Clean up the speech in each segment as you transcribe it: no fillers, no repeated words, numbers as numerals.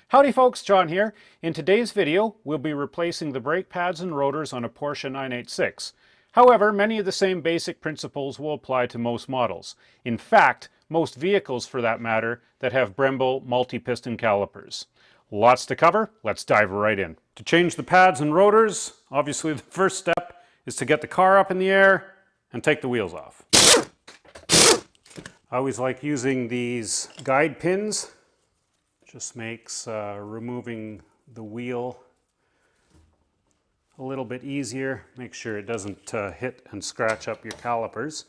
Howdy folks, John here. In today's video, we'll be replacing the brake pads and rotors on a Porsche 986. However, many of the same basic principles will apply to most models. In fact, most vehicles for that matter that have Brembo multi-piston calipers. Lots to cover, let's dive right in. To change the pads and rotors, obviously the first step is to get the car up in the air and take the wheels off. I always like using these guide pins. Just makes removing the wheel a little bit easier. Make sure it doesn't hit and scratch up your calipers.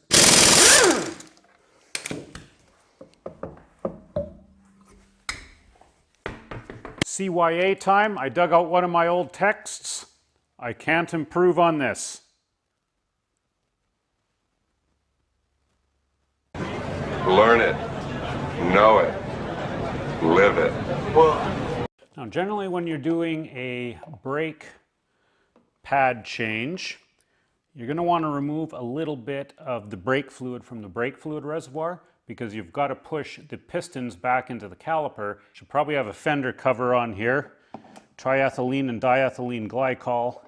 CYA time. I dug out one of my old texts. I can't improve on this. Learn it. Know it. Live it. Now, generally when you're doing a brake pad change, you're going to want to remove a little bit of the brake fluid from the brake fluid reservoir because you've got to push the pistons back into the caliper. You should probably have a fender cover on here. Triethylene and diethylene glycol,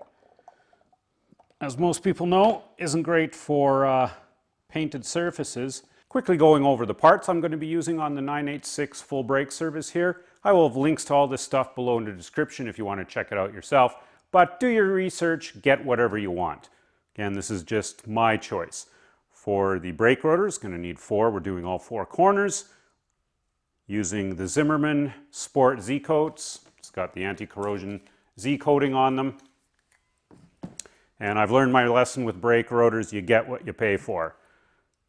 as most people know, isn't great for painted surfaces. Quickly going over the parts I'm going to be using on the 986 full brake service here. I will have links to all this stuff below in the description if you want to check it out yourself. But do your research, get whatever you want. Again, this is just my choice. For the brake rotors, going to need 4. We're doing all 4 corners. Using the Zimmermann Sport Z-Coats. It's got the anti-corrosion Z-coating on them. And I've learned my lesson with brake rotors, you get what you pay for.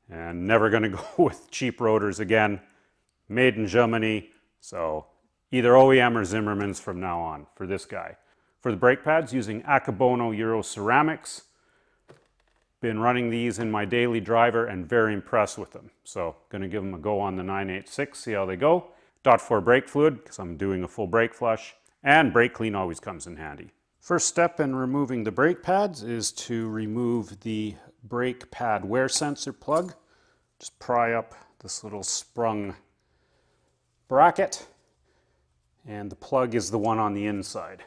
And never going to go with cheap rotors again. Made in Germany, so either OEM or Zimmermann's from now on for this guy. For the brake pads, using Akebono Euro Ceramics. Been running these in my daily driver and very impressed with them. So going to give them a go on the 986, see how they go. .4 brake fluid, because I'm doing a full brake flush. And brake clean always comes in handy. First step in removing the brake pads is to remove the brake pad wear sensor plug. Just pry up this little sprung bracket, and the plug is the one on the inside.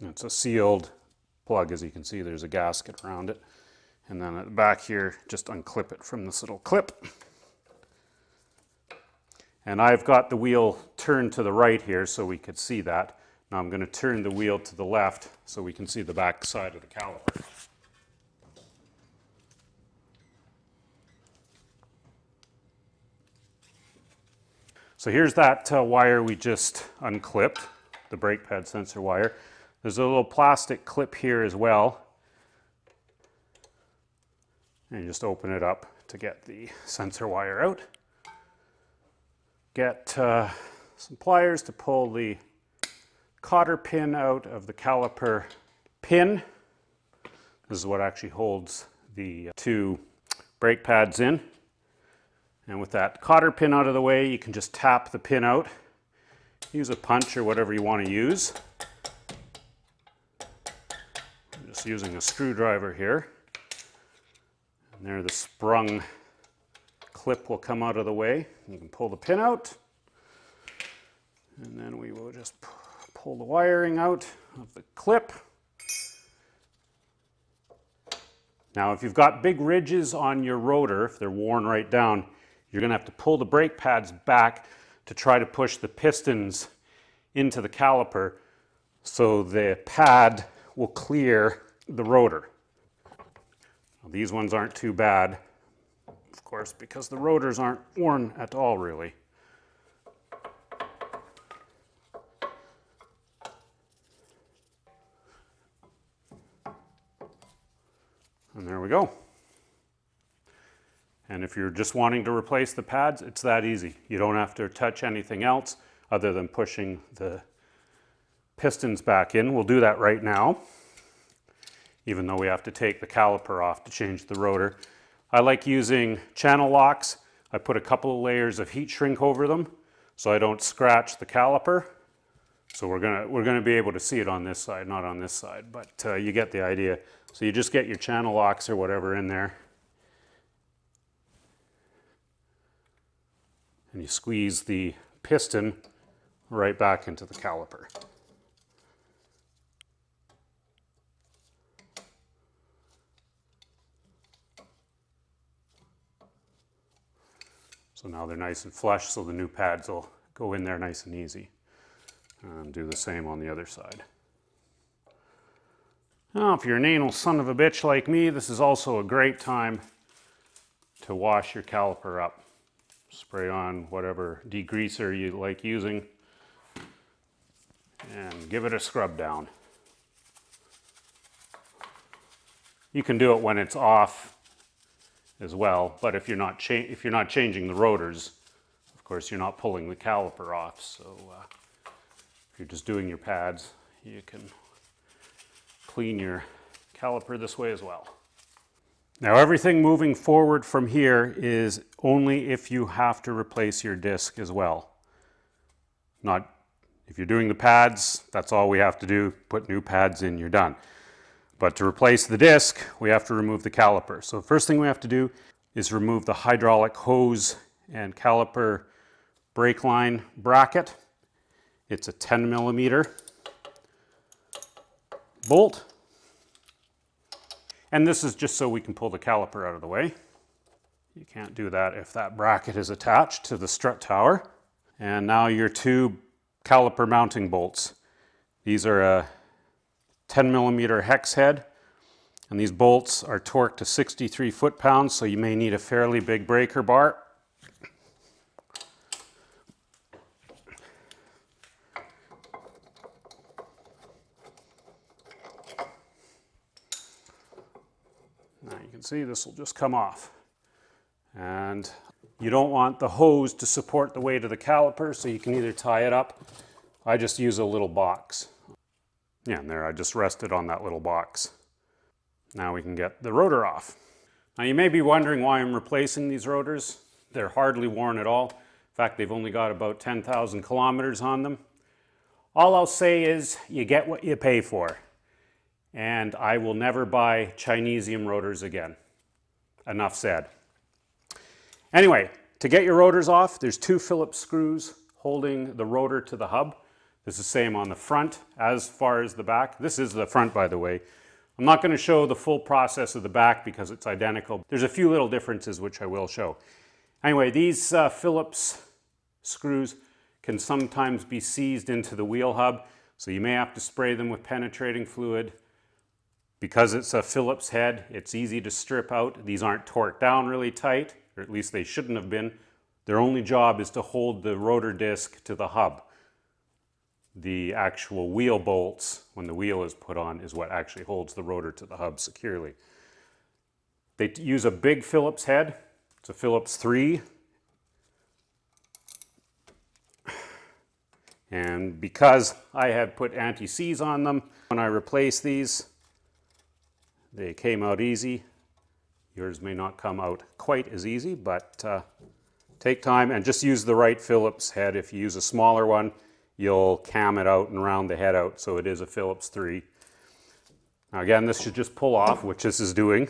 It's a sealed plug, as you can see. There's a gasket around it, and then at the back here, just unclip it from this little clip. And I've got the wheel turned to the right here so we could see that. Now I'm going to turn the wheel to the left so we can see the back side of the caliper. So here's that wire we just unclipped, the brake pad sensor wire. There's a little plastic clip here as well. And you just open it up to get the sensor wire out. Get some pliers to pull the cotter pin out of the caliper pin. This is what actually holds the 2 brake pads in. And with that cotter pin out of the way, you can just tap the pin out. Use a punch or whatever you want to use. I'm just using a screwdriver here. And there the sprung clip will come out of the way. You can pull the pin out. And then we will just pull the wiring out of the clip. Now, if you've got big ridges on your rotor, if they're worn right down, you're going to have to pull the brake pads back to try to push the pistons into the caliper so the pad will clear the rotor. Now, these ones aren't too bad, of course, because the rotors aren't worn at all, really. And there we go. And if you're just wanting to replace the pads, it's that easy. You don't have to touch anything else other than pushing the pistons back in. We'll do that right now, even though we have to take the caliper off to change the rotor. I like using channel locks. I put a couple of layers of heat shrink over them so I don't scratch the caliper. So we're gonna be able to see it on this side, not on this side, but you get the idea. So you just get your channel locks or whatever in there. And you squeeze the piston right back into the caliper. So now they're nice and flush, so the new pads will go in there nice and easy. And do the same on the other side. Now, if you're an anal son of a bitch like me, this is also a great time to wash your caliper up. Spray on whatever degreaser you like using and give it a scrub down. You can do it when it's off as well, but if you're not changing the rotors, of course you're not pulling the caliper off. So if you're just doing your pads, you can clean your caliper this way as well. Now everything moving forward from here is only if you have to replace your disc as well. Not if you're doing the pads, that's all we have to do, put new pads in, you're done. But to replace the disc, we have to remove the caliper. So the first thing we have to do is remove the hydraulic hose and caliper brake line bracket. It's a 10 millimeter bolt. And this is just so we can pull the caliper out of the way. You can't do that if that bracket is attached to the strut tower. And now your two caliper mounting bolts. These are a 10 millimeter hex head, and these bolts are torqued to 63 foot-pounds, so you may need a fairly big breaker bar. Now you can see this will just come off. And you don't want the hose to support the weight of the caliper, so you can either tie it up. I just use a little box. Yeah, and there I just rested on that little box. Now we can get the rotor off. Now you may be wondering why I'm replacing these rotors. They're hardly worn at all. In fact, they've only got about 10,000 kilometers on them. All I'll say is you get what you pay for. And I will never buy Chinesium rotors again. Enough said. Anyway, to get your rotors off, there's two Phillips screws holding the rotor to the hub. This is the same on the front as far as the back. This is the front, by the way. I'm not going to show the full process of the back because it's identical. There's a few little differences which I will show. Anyway, these Phillips screws can sometimes be seized into the wheel hub, so you may have to spray them with penetrating fluid. Because it's a Phillips head, it's easy to strip out. These aren't torqued down really tight, or at least they shouldn't have been. Their only job is to hold the rotor disc to the hub. The actual wheel bolts, when the wheel is put on, is what actually holds the rotor to the hub securely. They use a big Phillips head. It's a Phillips 3. And because I had put anti-seize on them, when I replaced these, they came out easy. Yours may not come out quite as easy, but take time and just use the right Phillips head. If you use a smaller one, you'll cam it out and round the head out, so it is a Phillips 3. Now again, this should just pull off, which this is doing.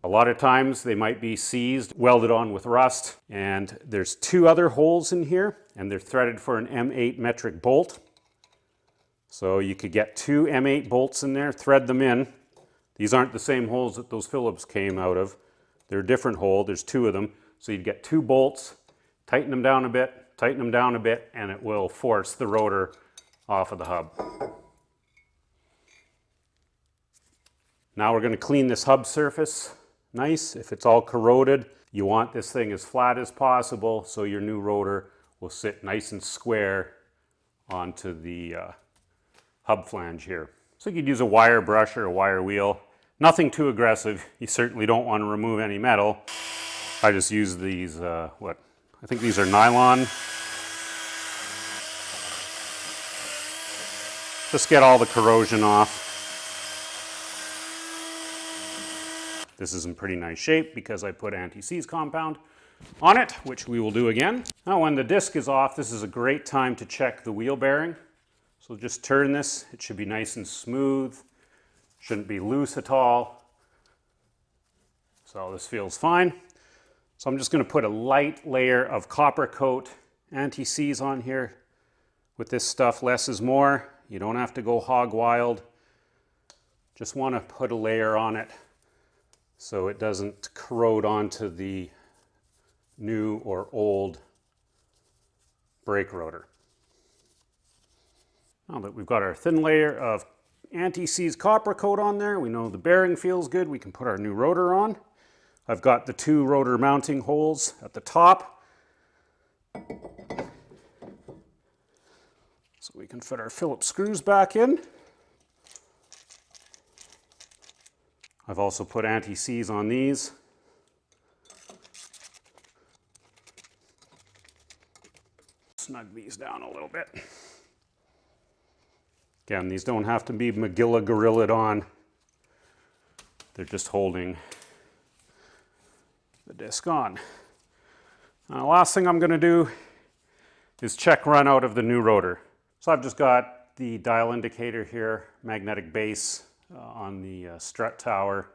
A lot of times they might be seized, welded on with rust, and there's two other holes in here, and they're threaded for an M8 metric bolt. So you could get two M8 bolts in there, thread them in. These aren't the same holes that those Phillips came out of. They're a different hole, there's two of them. So you'd get two bolts, tighten them down a bit, and it will force the rotor off of the hub. Now we're going to clean this hub surface nice. If it's all corroded, you want this thing as flat as possible so your new rotor will sit nice and square onto the hub flange here. So you could use a wire brush or a wire wheel. Nothing too aggressive. You certainly don't want to remove any metal. I just use these, I think these are nylon. Just get all the corrosion off. This is in pretty nice shape because I put anti-seize compound on it, which we will do again. Now when the disc is off, this is a great time to check the wheel bearing. So just turn this, it should be nice and smooth, shouldn't be loose at all. So this feels fine. So I'm just going to put a light layer of copper coat anti-seize on here. With this stuff, less is more. You don't have to go hog wild. Just want to put a layer on it so it doesn't corrode onto the new or old brake rotor. Now that we've got our thin layer of anti-seize copper coat on there, we know the bearing feels good, we can put our new rotor on. I've got the 2 rotor mounting holes at the top, so we can fit our Phillips screws back in. I've also put anti-seize on these. Snug these down a little bit. Again, these don't have to be Magilla Gorilla'd on. They're just holding the disc on. Now, the last thing I'm going to do is check run out of the new rotor. So I've just got the dial indicator here, magnetic base on the strut tower.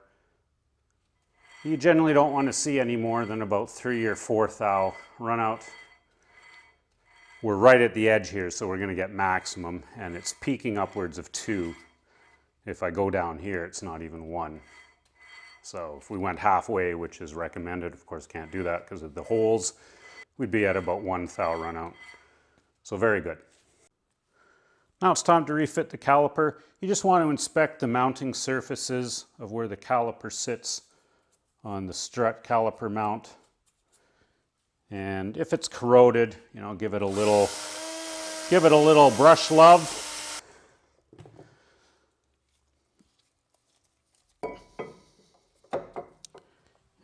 You generally don't want to see any more than about 3 or 4 thou run out. We're right at the edge here, so we're going to get maximum, and it's peaking upwards of 2. If I go down here, it's not even 1. So if we went halfway, which is recommended, of course can't do that because of the holes, we'd be at about 1 thou run out. So very good. Now it's time to refit the caliper. You just want to inspect the mounting surfaces of where the caliper sits on the strut caliper mount. And if it's corroded, you know, give it a little brush love.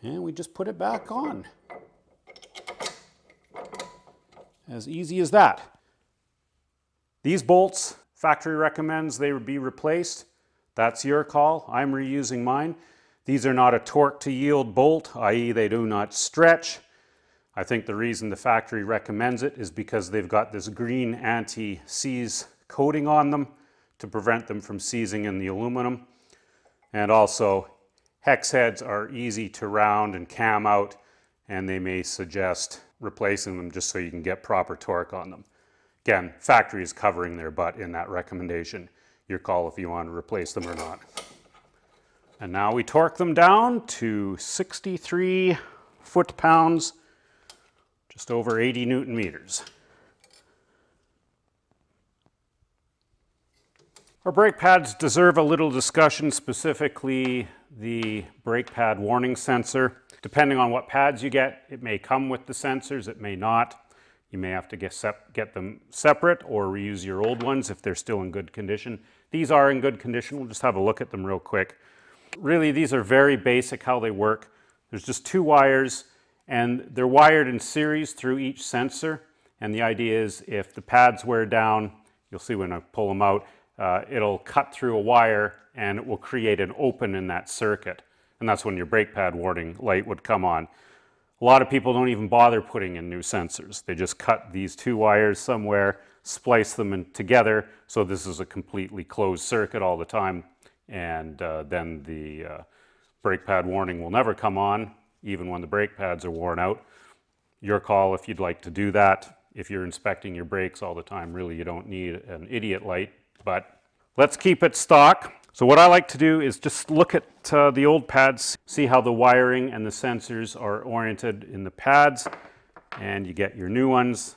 And we just put it back on. As easy as that. These bolts, factory recommends they be replaced. That's your call. I'm reusing mine. These are not a torque to yield bolt, i.e. they do not stretch. I think the reason the factory recommends it is because they've got this green anti-seize coating on them to prevent them from seizing in the aluminum. And also, hex heads are easy to round and cam out, and they may suggest replacing them just so you can get proper torque on them. Again, factory is covering their butt in that recommendation. Your call if you want to replace them or not. And now we torque them down to 63 foot-pounds, just over 80 Newton meters. Our brake pads deserve a little discussion, specifically the brake pad warning sensor. Depending on what pads you get, it may come with the sensors, it may not. You may have to get them separate or reuse your old ones if they're still in good condition. These are in good condition. We'll just have a look at them real quick. Really, these are very basic how they work. There's just 2 wires, and they're wired in series through each sensor. And the idea is if the pads wear down, you'll see when I pull them out, it'll cut through a wire and it will create an open in that circuit. And that's when your brake pad warning light would come on. A lot of people don't even bother putting in new sensors. They just cut these 2 wires somewhere, splice them in together, so this is a completely closed circuit all the time, and then the brake pad warning will never come on, even when the brake pads are worn out. Your call if you'd like to do that. If you're inspecting your brakes all the time, really you don't need an idiot light, but let's keep it stock. So what I like to do is just look at the old pads, see how the wiring and the sensors are oriented in the pads, and you get your new ones.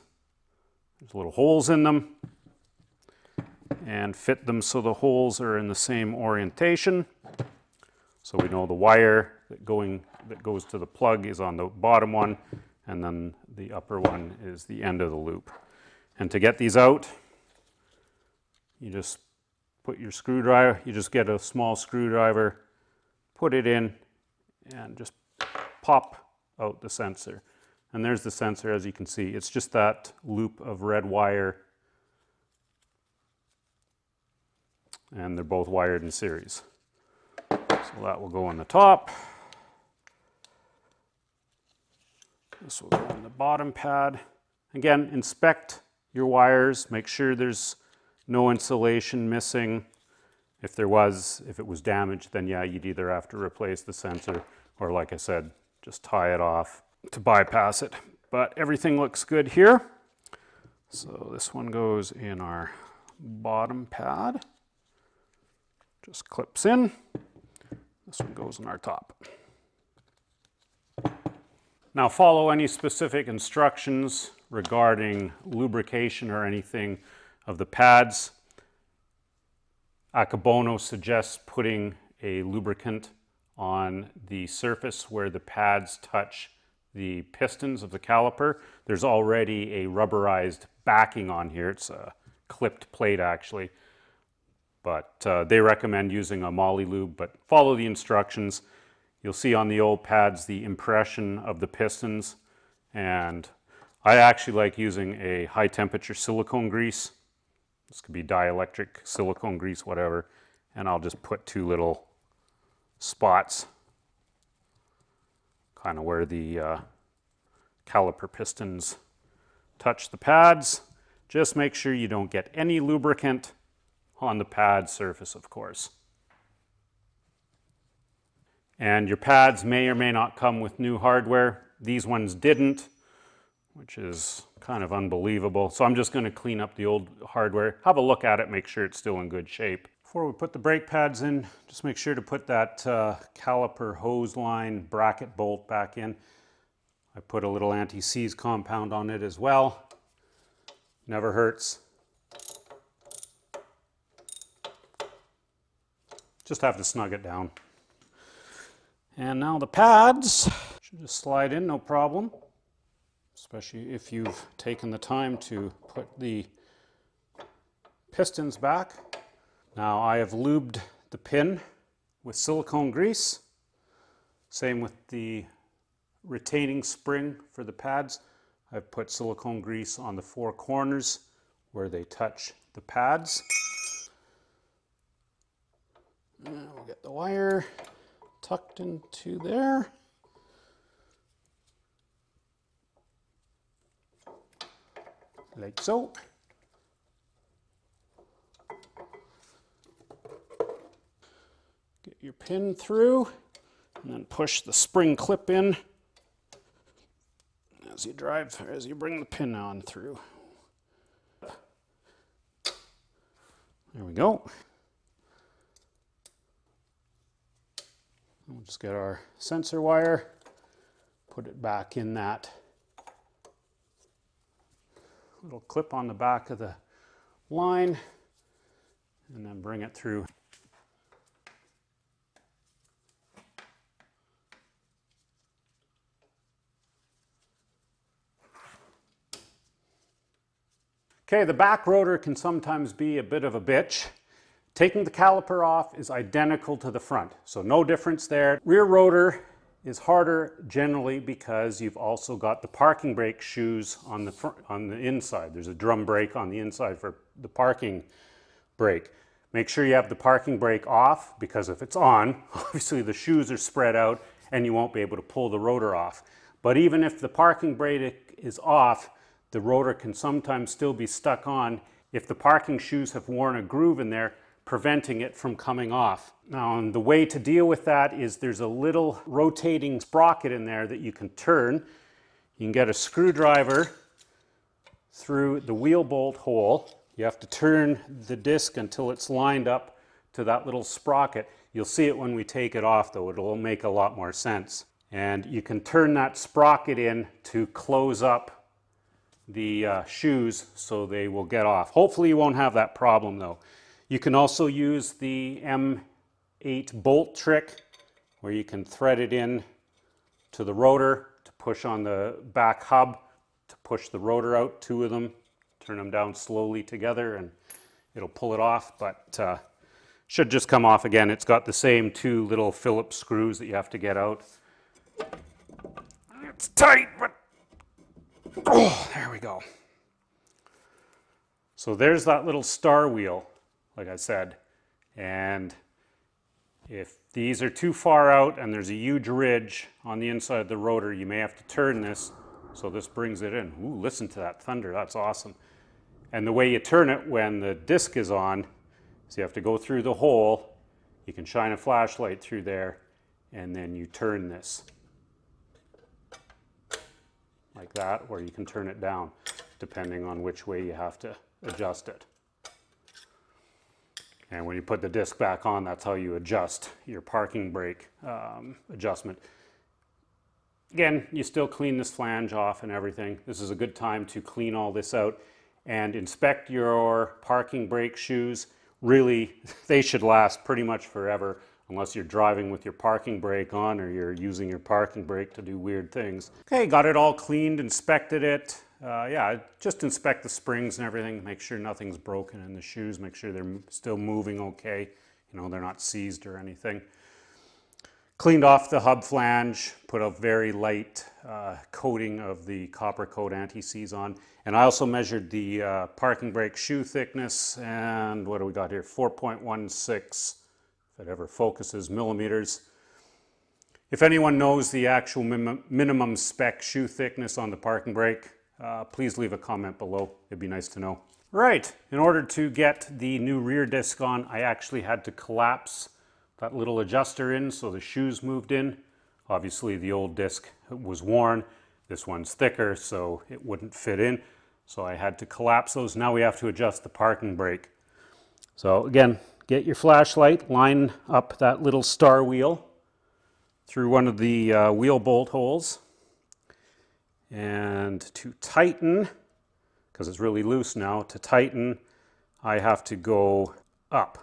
There's little holes in them, and fit them so the holes are in the same orientation. So we know the wire that goes to the plug is on the bottom one, and then the upper one is the end of the loop. And to get these out, you just put your screwdriver, you just get a small screwdriver, put it in, and just pop out the sensor. And there's the sensor, as you can see. It's just that loop of red wire, and they're both wired in series. So that will go on the top. This will go on the bottom pad. Again, inspect your wires, make sure there's no insulation missing. If it was damaged, then yeah, you'd either have to replace the sensor or, like I said, just tie it off to bypass it. But everything looks good here. So this one goes in our bottom pad, just clips in. This one goes in our top. Now follow any specific instructions regarding lubrication or anything of the pads. Akabono suggests putting a lubricant on the surface where the pads touch the pistons of the caliper. There's already a rubberized backing on here. It's a clipped plate actually, but they recommend using a moly lube, but follow the instructions. You'll see on the old pads the impression of the pistons, and I actually like using a high temperature silicone grease. This could be dielectric, silicone grease, whatever, and I'll just put 2 little spots kind of where the caliper pistons touch the pads. Just make sure you don't get any lubricant on the pad surface, of course. And your pads may or may not come with new hardware. These ones didn't, which is kind of unbelievable. So I'm just going to clean up the old hardware, have a look at it, make sure it's still in good shape. Before we put the brake pads in, just make sure to put that caliper hose line bracket bolt back in. I put a little anti-seize compound on it as well. Never hurts. Just have to snug it down. And now the pads should just slide in, no problem. Especially if you've taken the time to put the pistons back. Now I have lubed the pin with silicone grease. Same with the retaining spring for the pads. I've put silicone grease on the 4 corners where they touch the pads. And we'll get the wire tucked into there. Like so. Get your pin through and then push the spring clip in as you bring the pin on through. There we go. We'll just get our sensor wire, put it back in that little clip on the back of the line, and then bring it through. Okay, the back rotor can sometimes be a bit of a bitch. Taking the caliper off is identical to the front, so no difference there. Rear rotor is harder generally because you've also got the parking brake shoes on the front, on the inside. There's a drum brake on the inside for the parking brake. Make sure you have the parking brake off, because if it's on, obviously the shoes are spread out and you won't be able to pull the rotor off. But even if the parking brake is off, the rotor can sometimes still be stuck on if the parking shoes have worn a groove in there, preventing it from coming off. Now, the way to deal with that is there's a little rotating sprocket in there that you can turn. You can get a screwdriver through the wheel bolt hole. You have to turn the disc until it's lined up to that little sprocket. You'll see it when we take it off though, it'll make a lot more sense. And you can turn that sprocket in to close up the shoes so they will get off. Hopefully you won't have that problem though. You can also use the M8 bolt trick where you can thread it in to the rotor to push on the back hub to push the rotor out, 2 of them, turn them down slowly together and it'll pull it off, but should just come off again. It's got the same 2 little Phillips screws that you have to get out. It's tight, but oh, there we go. So there's that little star wheel, like I said, and if these are too far out and there's a huge ridge on the inside of the rotor, you may have to turn this so this brings it in. Ooh, listen to that thunder, that's awesome. And the way you turn it when the disc is on is you have to go through the hole, you can shine a flashlight through there, and then you turn this like that, or you can turn it down. depending on which way you have to adjust it. And when you put the disc back on, that's how you adjust your parking brake adjustment. Again, you still clean this flange off and everything. This is a good time to clean all this out and inspect your parking brake shoes. Really, they should last pretty much forever unless you're driving with your parking brake on or you're using your parking brake to do weird things. Okay, got it all cleaned, inspected it. Yeah, just inspect the springs and everything, make sure nothing's broken in the shoes, make sure they're still moving okay, you know, they're not seized or anything. Cleaned off the hub flange, put a very light coating of the copper coat anti-seize on, and I also measured the parking brake shoe thickness, and what do we got here? 4.16, if it ever focuses, millimeters. If anyone knows the actual minimum spec shoe thickness on the parking brake, please leave a comment below. It'd be nice to know. Right, in order to get the new rear disc on, I actually had to collapse that little adjuster in so the shoes moved in. Obviously the old disc was worn. This one's thicker, so it wouldn't fit in. So I had to collapse those. Now we have to adjust the parking brake. So again, get your flashlight, line up that little star wheel through one of the wheel bolt holes. And to tighten, because it's really loose now, to tighten, I have to go up.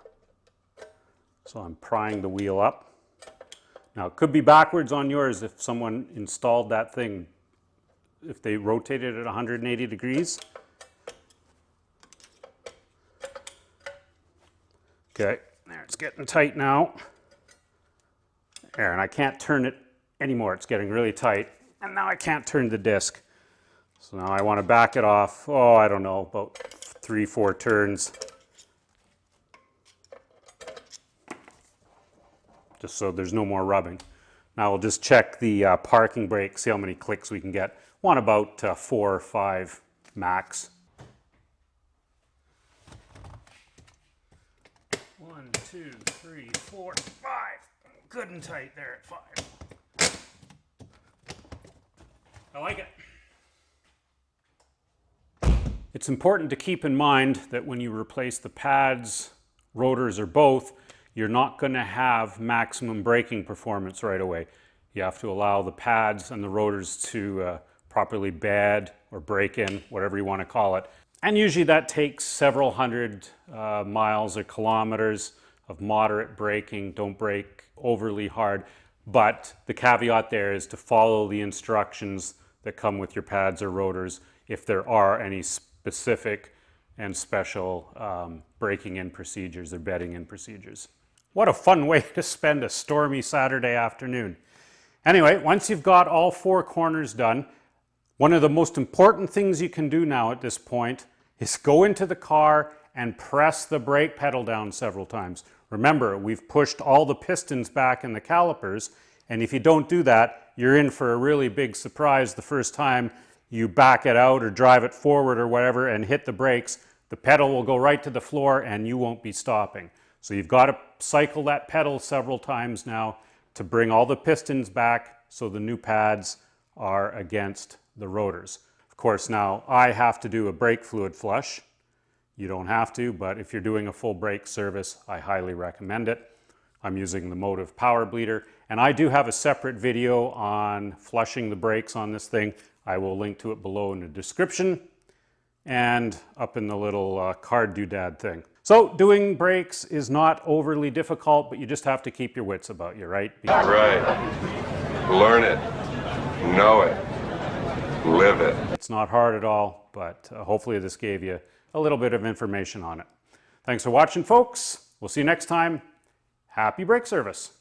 So I'm prying the wheel up. Now it could be backwards on yours if someone installed that thing, if they rotated it 180 degrees. Okay, there, it's getting tight now. There, and I can't turn it anymore, it's getting really tight. And now I can't turn the disc. So now I want to back it off, oh, I don't know, about 3-4 turns. Just so there's no more rubbing. Now we'll just check the parking brake, see how many clicks we can get. Want about 4 or 5 max. 1, 2, 3, 4, 5. Good and tight there at 5. I like it. It's important to keep in mind that when you replace the pads, rotors, or both, you're not going to have maximum braking performance right away. You have to allow the pads and the rotors to properly bed or break in, whatever you want to call it. And usually that takes several hundred miles or kilometers of moderate braking. Don't brake overly hard. But the caveat there is to follow the instructions that come with your pads or rotors if there are any specific and special braking in procedures or bedding in procedures. What a fun way to spend a stormy Saturday afternoon. Anyway, once you've got all 4 corners done, one of the most important things you can do now at this point is go into the car and press the brake pedal down several times. Remember, we've pushed all the pistons back in the calipers, and if you don't do that, you're in for a really big surprise the first time you back it out or drive it forward or whatever and hit the brakes. The pedal will go right to the floor and you won't be stopping. So you've got to cycle that pedal several times now to bring all the pistons back so the new pads are against the rotors. Of course, now I have to do a brake fluid flush. You don't have to, but if you're doing a full brake service, I highly recommend it. I'm using the Motive Power Bleeder, and I do have a separate video on flushing the brakes on this thing. I will link to it below in the description and up in the little card doodad thing. So doing brakes is not overly difficult, but you just have to keep your wits about you, right? Right. Learn it. Know it. Live it. It's not hard at all, but hopefully this gave you a little bit of information on it. Thanks for watching, folks. We'll see you next time. Happy brake service.